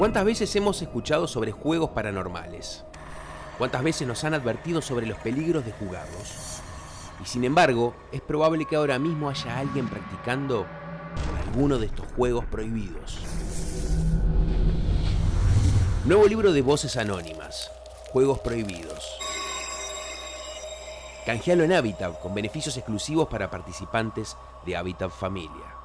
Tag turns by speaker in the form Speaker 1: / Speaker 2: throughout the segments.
Speaker 1: ¿Cuántas veces hemos escuchado sobre juegos paranormales? ¿Cuántas veces nos han advertido sobre los peligros de jugarlos? Y sin embargo, es probable que ahora mismo haya alguien practicando alguno de estos juegos prohibidos. Nuevo libro de Voces Anónimas, Juegos Prohibidos. Canjealo en Habitat con beneficios exclusivos para participantes de Habitat Familia.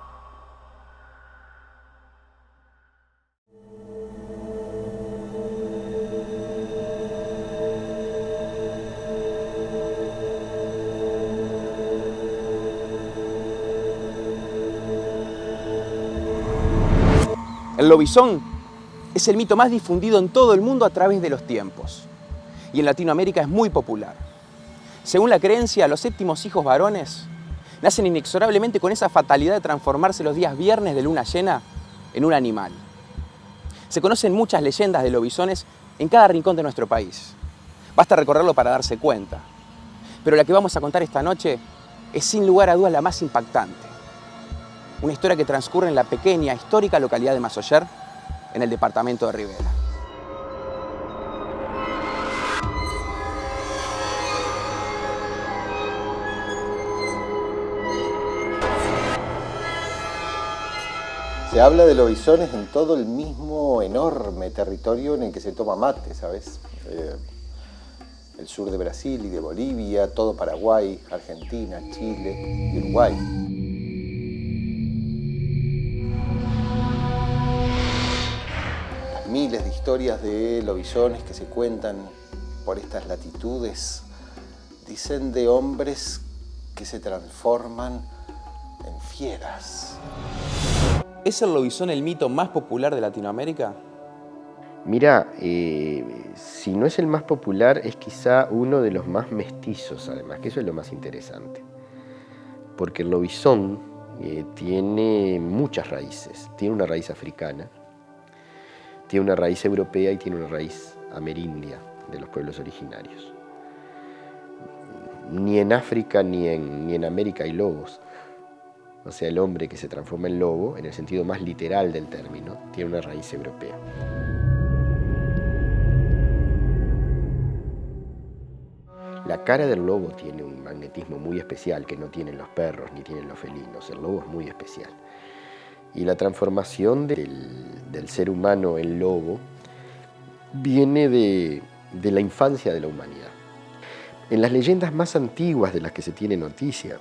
Speaker 2: El lobizón es el mito más difundido en todo el mundo a través de los tiempos, y en Latinoamérica es muy popular. Según la creencia, los séptimos hijos varones nacen inexorablemente con esa fatalidad de transformarse los días viernes de luna llena en un animal. Se conocen muchas leyendas de lobizones en cada rincón de nuestro país. Basta recorrerlo para darse cuenta. Pero la que vamos a contar esta noche es sin lugar a dudas la más impactante. Una historia que transcurre en la pequeña, histórica localidad de Masoller, en el departamento de Rivera.
Speaker 3: Se habla de lobizones en todo el mismo enorme territorio en el que se toma mate, ¿sabes? El sur de Brasil y de Bolivia, todo Paraguay, Argentina, Chile y Uruguay. Miles de historias de lobizones que se cuentan por estas latitudes dicen de hombres que se transforman en fieras.
Speaker 2: ¿Es el lobizón el mito más popular de Latinoamérica?
Speaker 4: Mira, si no es el más popular, es quizá uno de los más mestizos, además, que eso es lo más interesante. Porque el lobizón tiene muchas raíces. Tiene una raíz africana, tiene una raíz europea y tiene una raíz amerindia de los pueblos originarios. Ni en África ni en América hay lobos. O sea, el hombre que se transforma en lobo, en el sentido más literal del término, tiene una raíz europea. La cara del lobo tiene un magnetismo muy especial que no tienen los perros ni tienen los felinos. El lobo es muy especial. Y la transformación del ser humano en lobo viene de la infancia de la humanidad. En las leyendas más antiguas de las que se tiene noticia,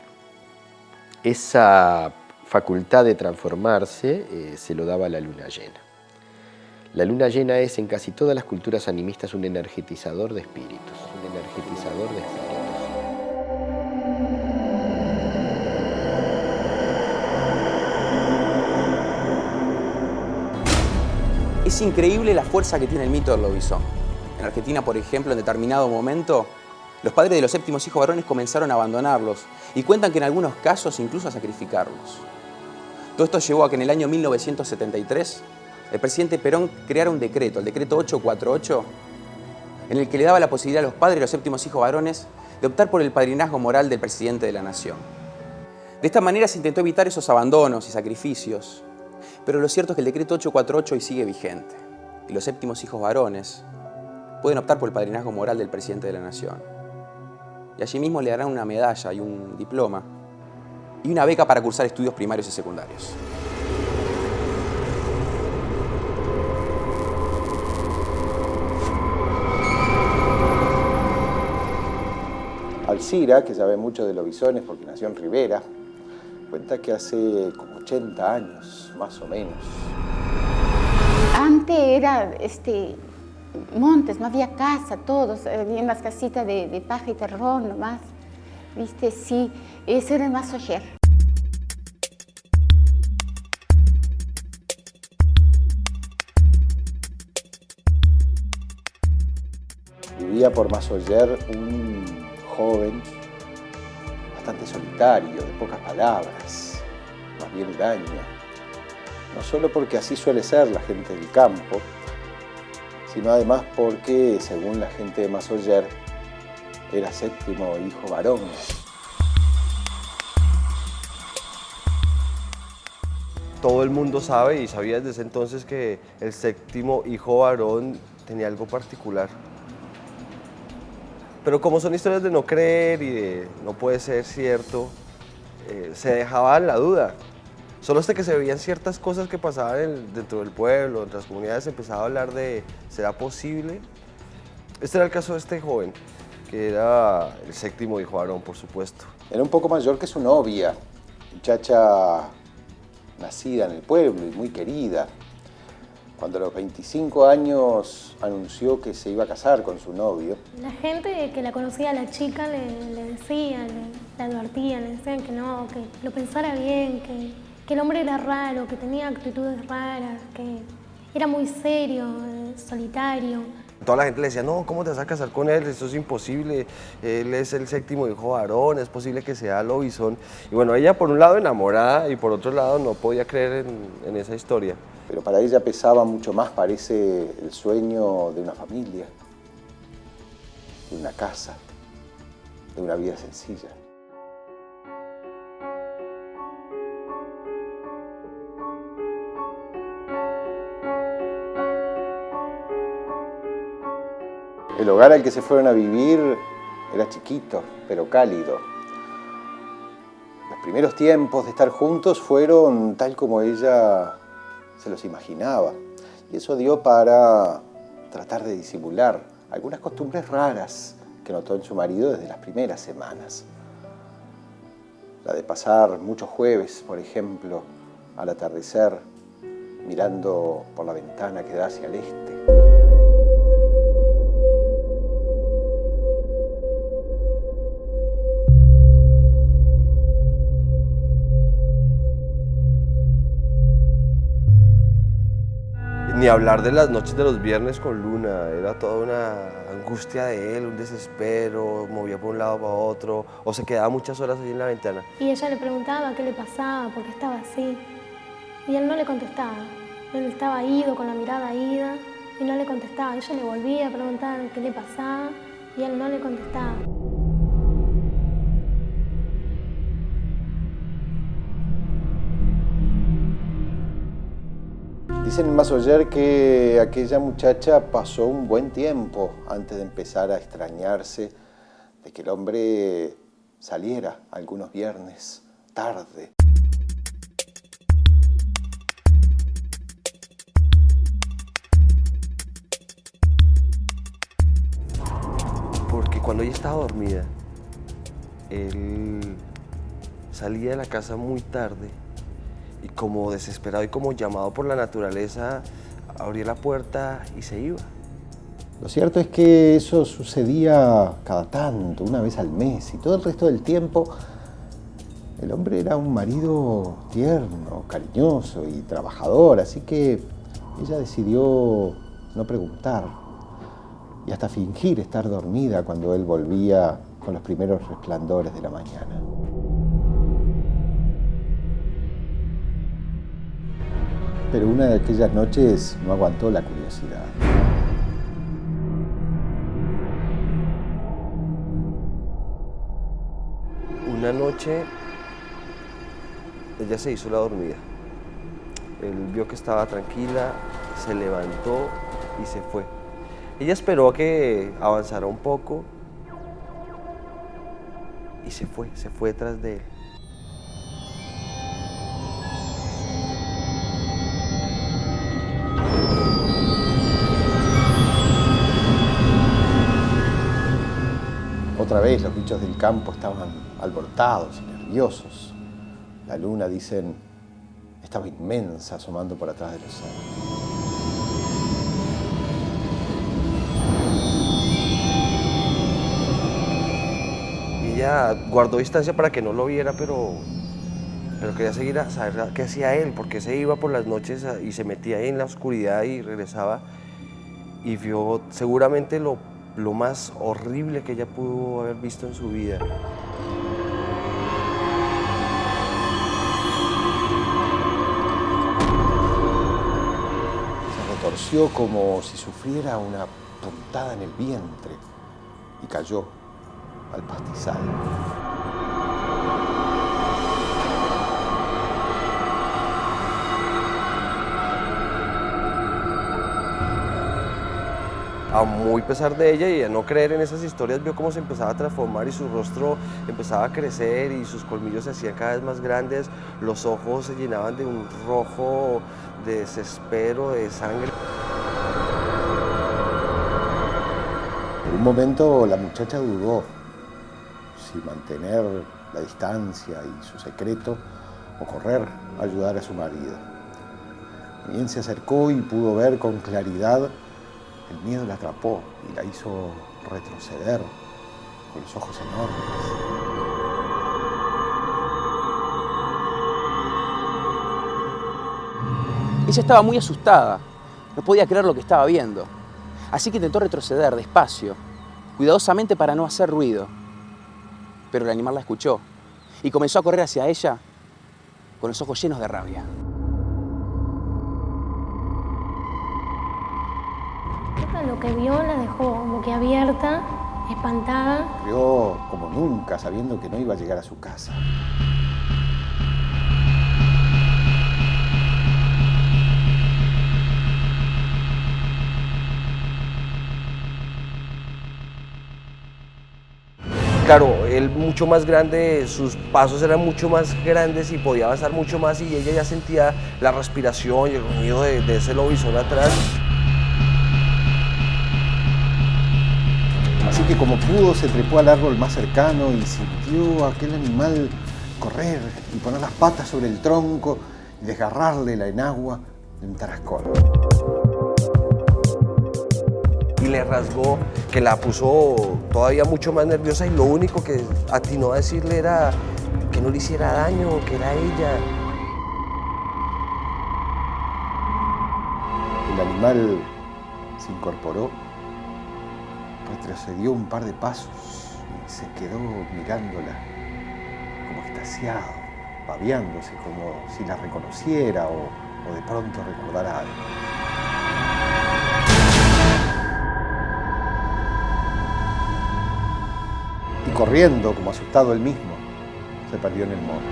Speaker 4: esa facultad de transformarse se lo daba la luna llena. La luna llena es en casi todas las culturas animistas un energetizador de espíritus.
Speaker 2: Es increíble la fuerza que tiene el mito del lobizón. En Argentina, por ejemplo, en determinado momento, los padres de los séptimos hijos varones comenzaron a abandonarlos y cuentan que en algunos casos incluso a sacrificarlos. Todo esto llevó a que en el año 1973 el presidente Perón creara un decreto, el decreto 848, en el que le daba la posibilidad a los padres de los séptimos hijos varones de optar por el padrinazgo moral del presidente de la nación. De esta manera se intentó evitar esos abandonos y sacrificios, pero lo cierto es que el decreto 848 hoy sigue vigente y los séptimos hijos varones pueden optar por el padrinazgo moral del presidente de la nación. Y allí mismo le darán una medalla y un diploma y una beca para cursar estudios primarios y secundarios.
Speaker 3: Alcira, que sabe mucho de lobizones porque nació en Rivera, cuenta que hace como 80 años, más o menos.
Speaker 5: Antes era montes, no había casa, todos, había unas casitas de paja y terrón nomás. ¿Viste? Sí, ese era el Masoller.
Speaker 3: Vivía por Masoller un joven bastante solitario, de pocas palabras, más bien huraño. No solo porque así suele ser la gente del campo, sino además porque, según la gente de Masoller, era séptimo hijo varón.
Speaker 6: todo el mundo sabe y sabía desde ese entonces que el séptimo hijo varón tenía algo particular. Pero como son historias de no creer y de no puede ser cierto, se dejaba la duda. Solo hasta que se veían ciertas cosas que pasaban dentro del pueblo, entre las comunidades, se empezaba a hablar de ¿será posible? Este era el caso de este joven, que era el séptimo hijo varón, por supuesto.
Speaker 3: Era un poco mayor que su novia, muchacha nacida en el pueblo y muy querida. Cuando a los 25 años anunció que se iba a casar con su novio.
Speaker 7: La gente que la conocía a la chica le decía, le advertía, le decían que no, que lo pensara bien, que el hombre era raro, que tenía actitudes raras, que era muy serio, solitario.
Speaker 6: Toda la gente le decía, no, ¿cómo te vas a casar con él? Esto es imposible, él es el séptimo hijo varón, es posible que sea lobizón. Y bueno, ella por un lado enamorada y por otro lado no podía creer en esa historia.
Speaker 3: Pero para ella pesaba mucho más, parece, el sueño de una familia, de una casa, de una vida sencilla. El hogar al que se fueron a vivir era chiquito, pero cálido. Los primeros tiempos de estar juntos fueron tal como ella se los imaginaba. Y eso dio para tratar de disimular algunas costumbres raras que notó en su marido desde las primeras semanas. La de pasar muchos jueves, por ejemplo, al atardecer, mirando por la ventana que da hacia el este.
Speaker 6: Ni hablar de las noches de los viernes con luna, era toda una angustia de él, un desespero, movía por un lado para otro, o se quedaba muchas horas allí en la ventana.
Speaker 7: Y ella le preguntaba qué le pasaba, por qué estaba así. Y él no le contestaba. Él estaba ido, con la mirada ida, y no le contestaba. Ella le volvía a preguntar qué le pasaba, y él no le contestaba.
Speaker 3: Dicen en Massoyer que aquella muchacha pasó un buen tiempo antes de empezar a extrañarse de que el hombre saliera algunos viernes tarde.
Speaker 6: Porque cuando ella estaba dormida, él salía de la casa muy tarde y como desesperado y como llamado por la naturaleza, abría la puerta y se iba.
Speaker 3: Lo cierto es que eso sucedía cada tanto, una vez al mes, y todo el resto del tiempo el hombre era un marido tierno, cariñoso y trabajador, así que ella decidió no preguntar y hasta fingir estar dormida cuando él volvía con los primeros resplandores de la mañana. Pero una de aquellas noches no aguantó la curiosidad.
Speaker 6: Una noche ella se hizo la dormida. Él vio que estaba tranquila, se levantó y se fue. Ella esperó a que avanzara un poco y se fue detrás de él.
Speaker 3: Otra vez los bichos del campo estaban alborotados y nerviosos. La luna, dicen, estaba inmensa asomando por atrás de los cerros.
Speaker 6: Y ella guardó distancia para que no lo viera, pero quería seguir a saber qué hacía él, porque se iba por las noches y se metía ahí en la oscuridad y regresaba y vio seguramente lo más horrible que ella pudo haber visto en su vida.
Speaker 3: Se retorció como si sufriera una puntada en el vientre y cayó al pastizal.
Speaker 6: a muy pesar de ella y a no creer en esas historias, vio cómo se empezaba a transformar y su rostro empezaba a crecer y sus colmillos se hacían cada vez más grandes, los ojos se llenaban de un rojo de desespero, de sangre.
Speaker 3: En un momento la muchacha dudó si mantener la distancia y su secreto o correr a ayudar a su marido. Bien se acercó y pudo ver con claridad. El miedo la atrapó y la hizo retroceder con los ojos enormes.
Speaker 2: Ella estaba muy asustada, no podía creer lo que estaba viendo. Así que intentó retroceder despacio, cuidadosamente para no hacer ruido. Pero el animal la escuchó y comenzó a correr hacia ella con los ojos llenos de rabia.
Speaker 7: Lo que vio la dejó boquiabierta, espantada.
Speaker 3: Corrió como nunca, sabiendo que no iba a llegar a su casa.
Speaker 6: Claro, él mucho más grande, sus pasos eran mucho más grandes y podía avanzar mucho más y ella ya sentía la respiración y el ruido de ese lobizón atrás.
Speaker 3: Así que como pudo se trepó al árbol más cercano y sintió a aquel animal correr y poner las patas sobre el tronco y desgarrarle la enagua de un tarascón.
Speaker 6: Y le rasgó, que la puso todavía mucho más nerviosa y lo único que atinó a decirle era que no le hiciera daño, que era ella.
Speaker 3: El animal se incorporó, retrocedió un par de pasos y se quedó mirándola como extasiado, babeándose como si la reconociera o de pronto recordara algo. Y corriendo, como asustado él mismo, se perdió en el monte.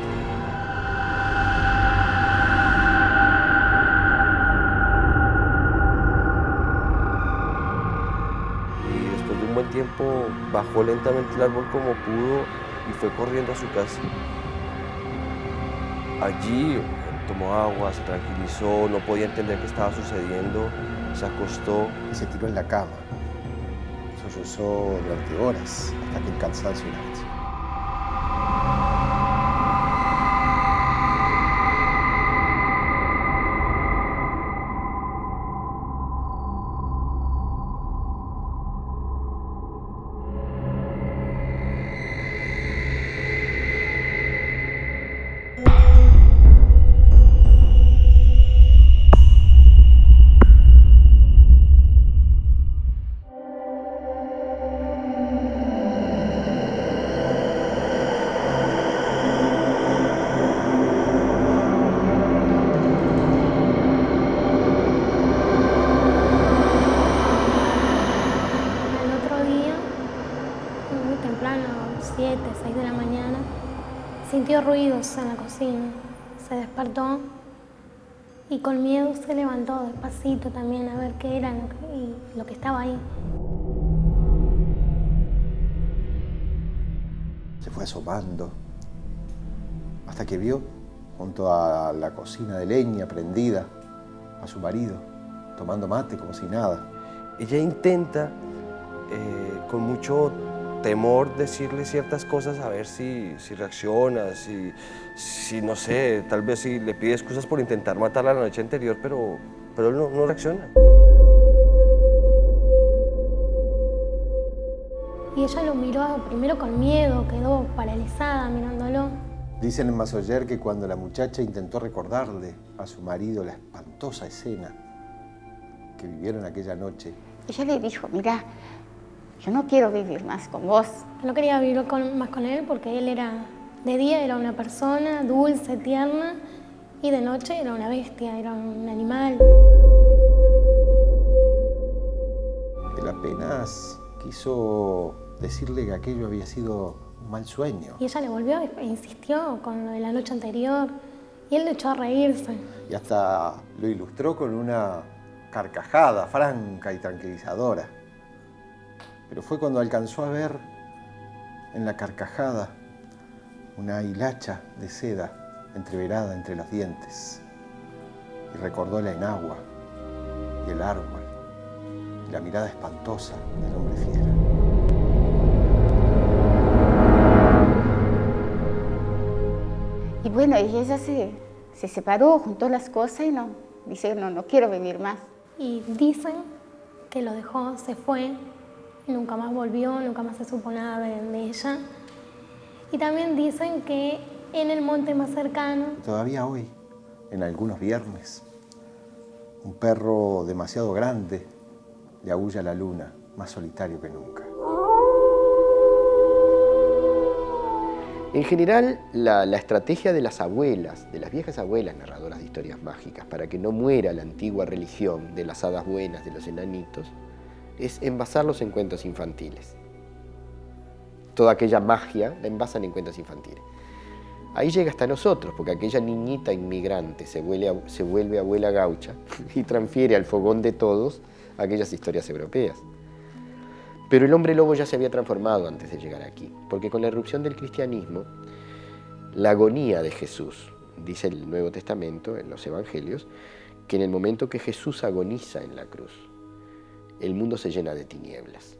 Speaker 6: Y después de un buen tiempo bajó lentamente el árbol como pudo y fue corriendo a su casa. Allí tomó agua, se tranquilizó, no podía entender qué estaba sucediendo, se acostó.
Speaker 3: Y se tiró en la cama. Sollozó durante horas hasta que el cansancio la venció.
Speaker 7: Al otro día, muy temprano, 7, 6 de la mañana, sintió ruidos en la cocina. Se despertó y con miedo se levantó despacito también a ver qué era lo que estaba ahí.
Speaker 3: Se fue asomando hasta que vio, junto a la cocina de leña prendida, a su marido tomando mate como si nada.
Speaker 6: Ella intenta, con mucho temor, decirle ciertas cosas a ver si reacciona, si no sé, tal vez si le pide excusas por intentar matarla la noche anterior, pero él no reacciona.
Speaker 7: Y ella lo miró primero con miedo, quedó paralizada mirándolo.
Speaker 3: Dicen en Masoller que cuando la muchacha intentó recordarle a su marido la espantosa escena que vivieron aquella noche,
Speaker 5: Ella le dijo, mira, yo no quiero vivir más con vos.
Speaker 7: No quería vivir más con él porque él de día era una persona dulce, tierna, y de noche era una bestia, era un animal.
Speaker 3: él apenas quiso decirle que aquello había sido un mal sueño.
Speaker 7: Y ella le volvió e insistió con lo de la noche anterior, y él le echó a reírse.
Speaker 3: Y hasta lo ilustró con una carcajada franca y tranquilizadora. pero fue cuando alcanzó a ver en la carcajada una hilacha de seda entreverada entre los dientes y recordó la enagua y el árbol y la mirada espantosa del hombre fiera.
Speaker 5: Y bueno, y ella se separó, juntó las cosas y dice, no quiero vivir más.
Speaker 7: Y dicen que lo dejó, se fue, y nunca más volvió, nunca más se supo nada de ella. Y también dicen que en el monte más cercano...
Speaker 3: Todavía hoy, en algunos viernes, un perro demasiado grande le aúlla a la luna, más solitario que nunca.
Speaker 4: En general, la estrategia de las abuelas, de las viejas abuelas narradoras de historias mágicas, para que no muera la antigua religión de las hadas buenas, de los enanitos, es envasarlos en cuentos infantiles. Toda aquella magia la envasan en cuentos infantiles. Ahí llega hasta nosotros, porque aquella niñita inmigrante se vuelve abuela gaucha y transfiere al fogón de todos aquellas historias europeas. Pero el hombre lobo ya se había transformado antes de llegar aquí, porque con la irrupción del cristianismo, la agonía de Jesús, dice el Nuevo Testamento, en los Evangelios, que en el momento que Jesús agoniza en la cruz, el mundo se llena de tinieblas.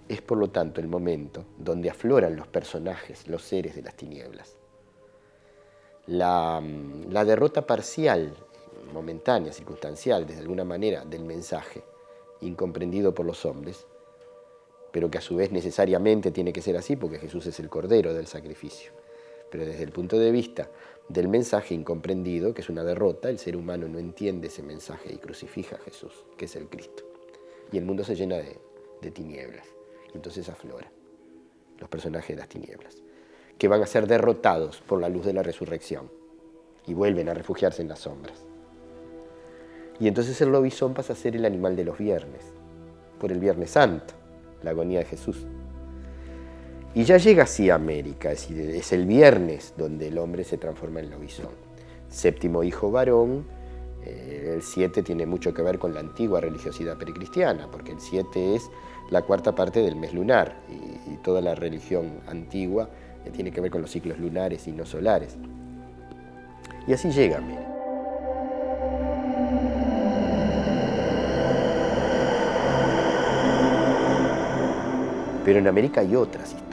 Speaker 4: Es por lo tanto el momento donde afloran los personajes, los seres de las tinieblas. La derrota parcial, momentánea, circunstancial, desde alguna manera, del mensaje, incomprendido por los hombres, pero que a su vez necesariamente tiene que ser así porque Jesús es el Cordero del sacrificio. Pero desde el punto de vista del mensaje incomprendido, que es una derrota, el ser humano no entiende ese mensaje y crucifica a Jesús, que es el Cristo. Y el mundo se llena de tinieblas. Y entonces aflora los personajes de las tinieblas, que van a ser derrotados por la luz de la resurrección y vuelven a refugiarse en las sombras. Y entonces el lobizón pasa a ser el animal de los viernes, por el Viernes Santo, la agonía de Jesús. Y ya llega así a América, es el viernes donde el hombre se transforma en lobizón. Séptimo hijo varón, el 7 tiene mucho que ver con la antigua religiosidad precristiana, porque el 7 es la cuarta parte del mes lunar, y toda la religión antigua tiene que ver con los ciclos lunares y no solares. Y así llega a América. Pero en América hay otras historias.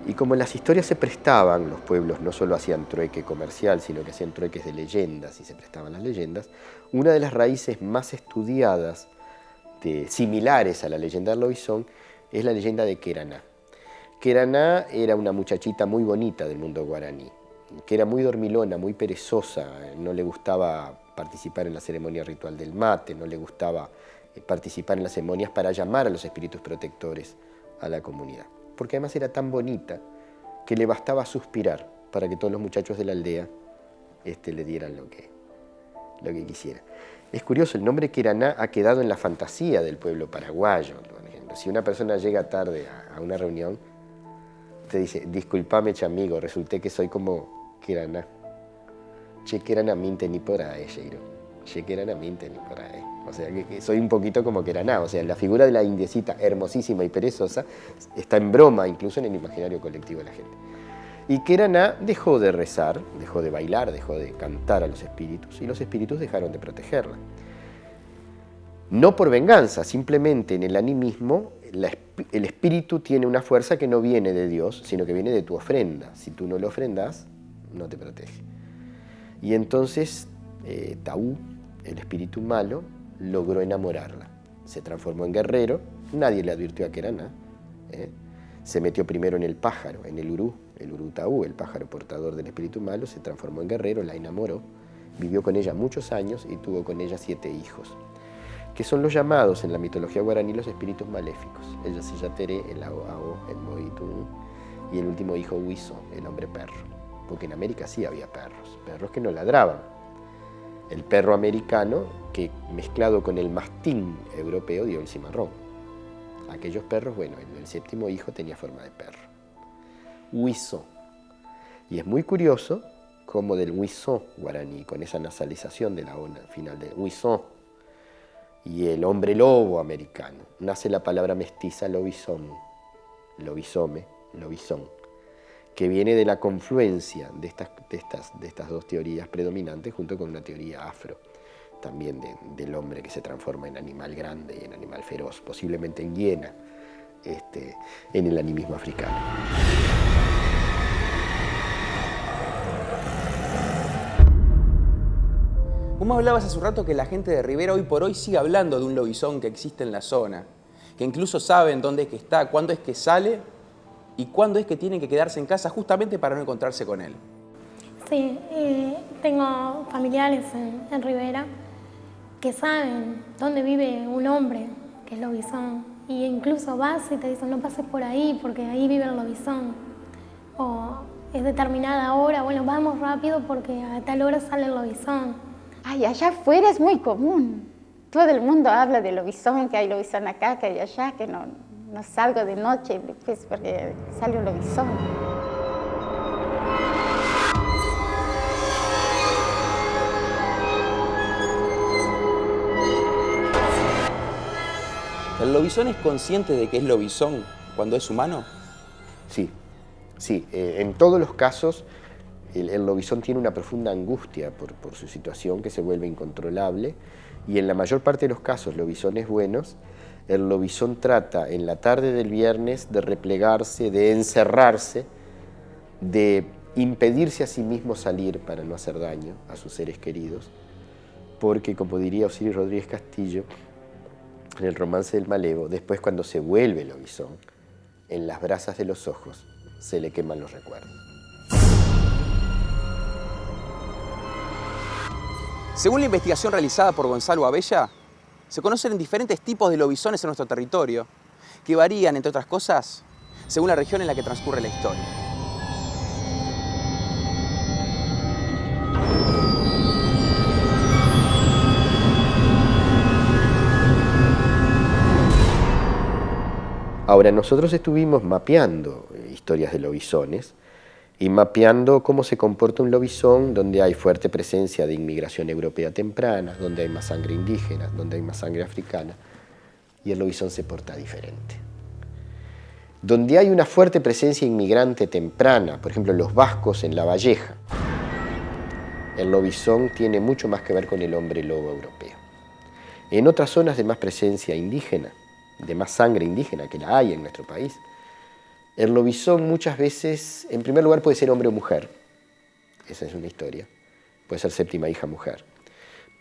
Speaker 4: Y como las historias se prestaban, los pueblos no solo hacían trueque comercial, sino que hacían trueques de leyendas y se prestaban las leyendas, una de las raíces más estudiadas, similares a la leyenda del lobizón, es la leyenda de Queraná. Queraná era una muchachita muy bonita del mundo guaraní, que era muy dormilona, muy perezosa, no le gustaba participar en la ceremonia ritual del mate, no le gustaba participar en las ceremonias para llamar a los espíritus protectores a la comunidad. Porque además era tan bonita que le bastaba suspirar para que todos los muchachos de la aldea le dieran lo que quisiera. Es curioso, el nombre Queraná ha quedado en la fantasía del pueblo paraguayo. Por ejemplo, si una persona llega tarde a una reunión, te dice, disculpame, chamigo, resulté que soy como Queraná. Che Queraná minte ni por ahí, Sheiro. Che Queraná minte ni por ahí. O sea, que soy un poquito como Queraná. O sea, la figura de la indiecita hermosísima y perezosa está en broma, incluso en el imaginario colectivo de la gente. Y Queraná dejó de rezar, dejó de bailar, dejó de cantar a los espíritus, y los espíritus dejaron de protegerla. No por venganza, simplemente en el animismo, el espíritu tiene una fuerza que no viene de Dios, sino que viene de tu ofrenda. Si tú no lo ofrendas, no te protege. Y entonces Taú, el espíritu malo, logró enamorarla. Se transformó en guerrero, nadie le advirtió a Queraná. Se metió primero en el pájaro, en el urú Taú, el pájaro portador del espíritu malo, se transformó en guerrero, la enamoró, vivió con ella muchos años y tuvo con ella 7 hijos, que son los llamados en la mitología guaraní los espíritus maléficos. El Yacyyateré, el Ao, el Moitún y el último hijo Huizo, el hombre perro. Porque en América sí había perros que no ladraban. El perro americano que mezclado con el mastín europeo dio el cimarrón. Aquellos perros, bueno, el 7º hijo tenía forma de perro. Huizo. Y es muy curioso cómo del Huizo guaraní, con esa nasalización de la O final de Huizo, y el hombre lobo americano, nace la palabra mestiza lobizón, lobizome, lobizón, que viene de la confluencia de estas dos teorías predominantes junto con una teoría afro, también del hombre que se transforma en animal grande y en animal feroz, posiblemente en hiena, en el animismo africano.
Speaker 2: Vos me hablabas hace un rato que la gente de Rivera hoy por hoy sigue hablando de un lobizón que existe en la zona, que incluso saben dónde es que está, cuándo es que sale y cuándo es que tienen que quedarse en casa justamente para no encontrarse con él.
Speaker 7: Sí, tengo familiares en Rivera que saben dónde vive un hombre, que es lobizón. Y incluso vas y te dicen, no pases por ahí porque ahí vive el lobizón. O es determinada hora, bueno, vamos rápido porque a tal hora sale el lobizón.
Speaker 5: Ay, allá afuera es muy común. Todo el mundo habla de lobizón, que hay lobizón acá, que hay allá, que no salgo de noche pues, porque sale un lobizón.
Speaker 2: ¿El lobizón es consciente de que es lobizón cuando es humano?
Speaker 4: Sí. En todos los casos el lobizón tiene una profunda angustia por su situación que se vuelve incontrolable, y en la mayor parte de los casos, lobizones buenos, el lobizón trata en la tarde del viernes de replegarse, de encerrarse, de impedirse a sí mismo salir para no hacer daño a sus seres queridos, porque, como diría Osiris Rodríguez Castillo, en el Romance del Malevo, después cuando se vuelve lobizón, en las brasas de los ojos se le queman los recuerdos.
Speaker 2: Según la investigación realizada por Gonzalo Abella, se conocen diferentes tipos de lobizones en nuestro territorio, que varían, entre otras cosas, según la región en la que transcurre la historia.
Speaker 4: Ahora, nosotros estuvimos mapeando historias de lobizones y mapeando cómo se comporta un lobizón donde hay fuerte presencia de inmigración europea temprana, donde hay más sangre indígena, donde hay más sangre africana, y el lobizón se porta diferente. Donde hay una fuerte presencia inmigrante temprana, por ejemplo los vascos en La Valleja, el lobizón tiene mucho más que ver con el hombre lobo europeo. En otras zonas de más presencia indígena, de más sangre indígena que la hay en nuestro país, el lobizón muchas veces, en primer lugar, puede ser hombre o mujer. Esa es una historia. Puede ser séptima hija mujer.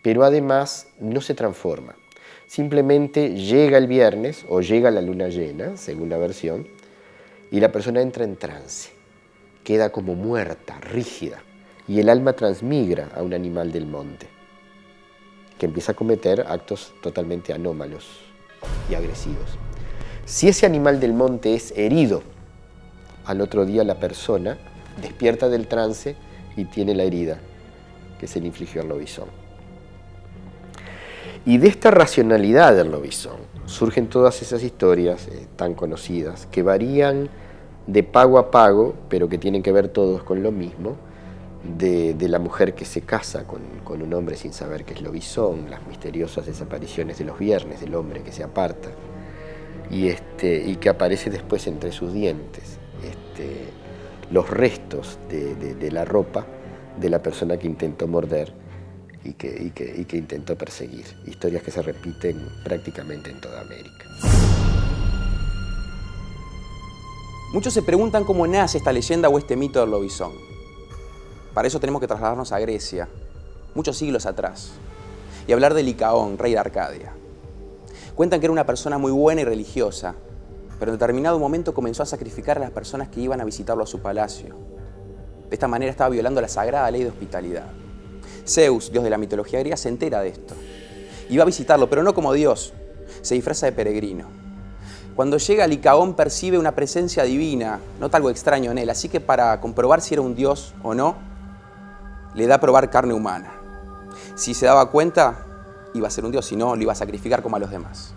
Speaker 4: Pero además no se transforma. Simplemente llega el viernes o llega la luna llena, según la versión, y la persona entra en trance. Queda como muerta, rígida, y el alma transmigra a un animal del monte, que empieza a cometer actos totalmente anómalos y agresivos. Si ese animal del monte es herido, al otro día la persona despierta del trance y tiene la herida que se le infligió al lobizón. Y de esta racionalidad del lobizón surgen todas esas historias tan conocidas que varían de pago a pago, pero que tienen que ver todos con lo mismo, de la mujer que se casa con un hombre sin saber que es lobizón, las misteriosas desapariciones de los viernes del hombre que se aparta y que aparece después entre sus dientes, los restos de la ropa de la persona que intentó morder y que intentó perseguir. Historias que se repiten prácticamente en toda América.
Speaker 2: Muchos se preguntan cómo nace esta leyenda o este mito del lobizón. Para eso tenemos que trasladarnos a Grecia, muchos siglos atrás, y hablar de Licaón, rey de Arcadia. Cuentan que era una persona muy buena y religiosa, pero en determinado momento comenzó a sacrificar a las personas que iban a visitarlo a su palacio. De esta manera estaba violando la sagrada ley de hospitalidad. Zeus, dios de la mitología griega, se entera de esto y va a visitarlo, pero no como dios, se disfraza de peregrino. Cuando llega, Licaón percibe una presencia divina, nota algo extraño en él, así que para comprobar si era un dios o no, le da a probar carne humana. Si se daba cuenta, iba a ser un dios, si no, lo iba a sacrificar como a los demás.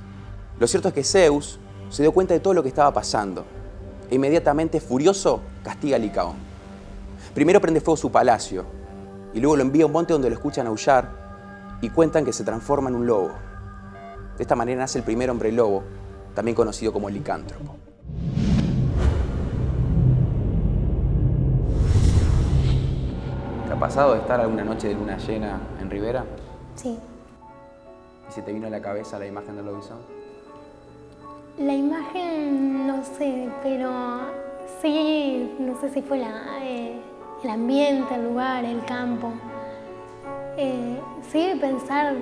Speaker 2: Lo cierto es que Zeus se dio cuenta de todo lo que estaba pasando e inmediatamente, furioso, castiga a Licaón. Primero prende fuego su palacio y luego lo envía a un monte donde lo escuchan aullar y cuentan que se transforma en un lobo. De esta manera nace el primer hombre lobo, también conocido como el licántropo. ¿Te ha pasado de estar alguna noche de luna llena en Rivera
Speaker 7: Sí.
Speaker 2: y se te vino a la cabeza la imagen del lobizón?
Speaker 7: La imagen no sé, pero sí, no sé si fue el ambiente, el lugar, el campo. Sí, pensar,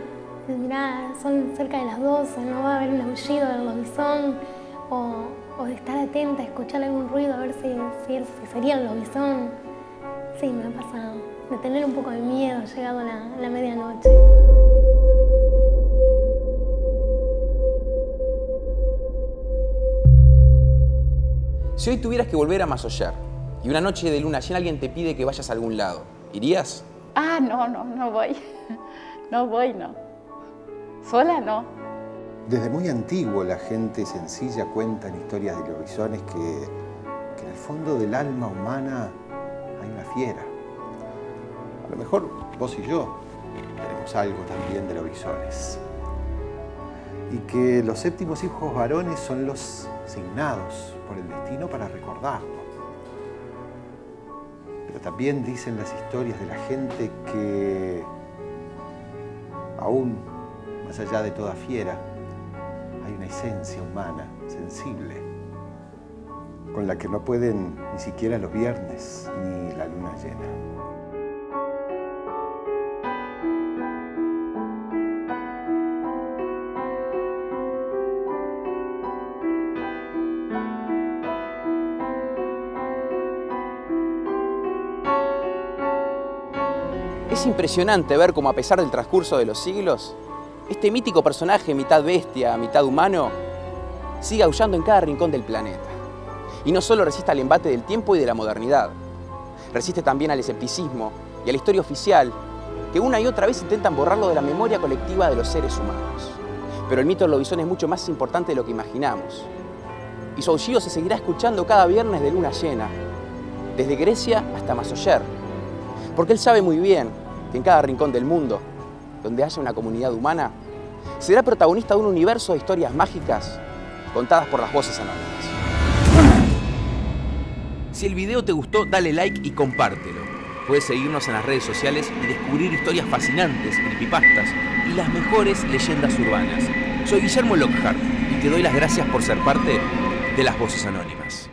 Speaker 7: mirá, son cerca de las 12, no va a haber un aullido del lobizón, o de estar atenta a escuchar algún ruido, a ver si sería el lobizón. Sí, me ha pasado, de tener un poco de miedo llegado la medianoche.
Speaker 2: Si hoy tuvieras que volver a Massoyer y una noche de luna llena alguien te pide que vayas a algún lado, ¿irías?
Speaker 5: Ah, no voy. No voy, no. Sola no.
Speaker 3: Desde muy antiguo la gente sencilla cuenta en historias de lobisones que en el fondo del alma humana hay una fiera. A lo mejor vos y yo tenemos algo también de lobisones. Y que los séptimos hijos varones son los asignados por el destino para recordarlo. Pero también dicen las historias de la gente que aún más allá de toda fiera hay una esencia humana, sensible, con la que no pueden ni siquiera los viernes ni la luna llena.
Speaker 2: Es impresionante ver cómo a pesar del transcurso de los siglos, este mítico personaje mitad bestia, mitad humano, sigue aullando en cada rincón del planeta. Y no solo resiste al embate del tiempo y de la modernidad, resiste también al escepticismo y a la historia oficial, que una y otra vez intentan borrarlo de la memoria colectiva de los seres humanos. Pero el mito del lobizón es mucho más importante de lo que imaginamos. Y su aullido se seguirá escuchando cada viernes de luna llena, desde Grecia hasta Massoyer, porque él sabe muy bien que en cada rincón del mundo, donde haya una comunidad humana, será protagonista de un universo de historias mágicas contadas por las voces anónimas.
Speaker 1: Si el video te gustó, dale like y compártelo. Puedes seguirnos en las redes sociales y descubrir historias fascinantes, creepypastas y las mejores leyendas urbanas. Soy Guillermo Lockhart y te doy las gracias por ser parte de las Voces Anónimas.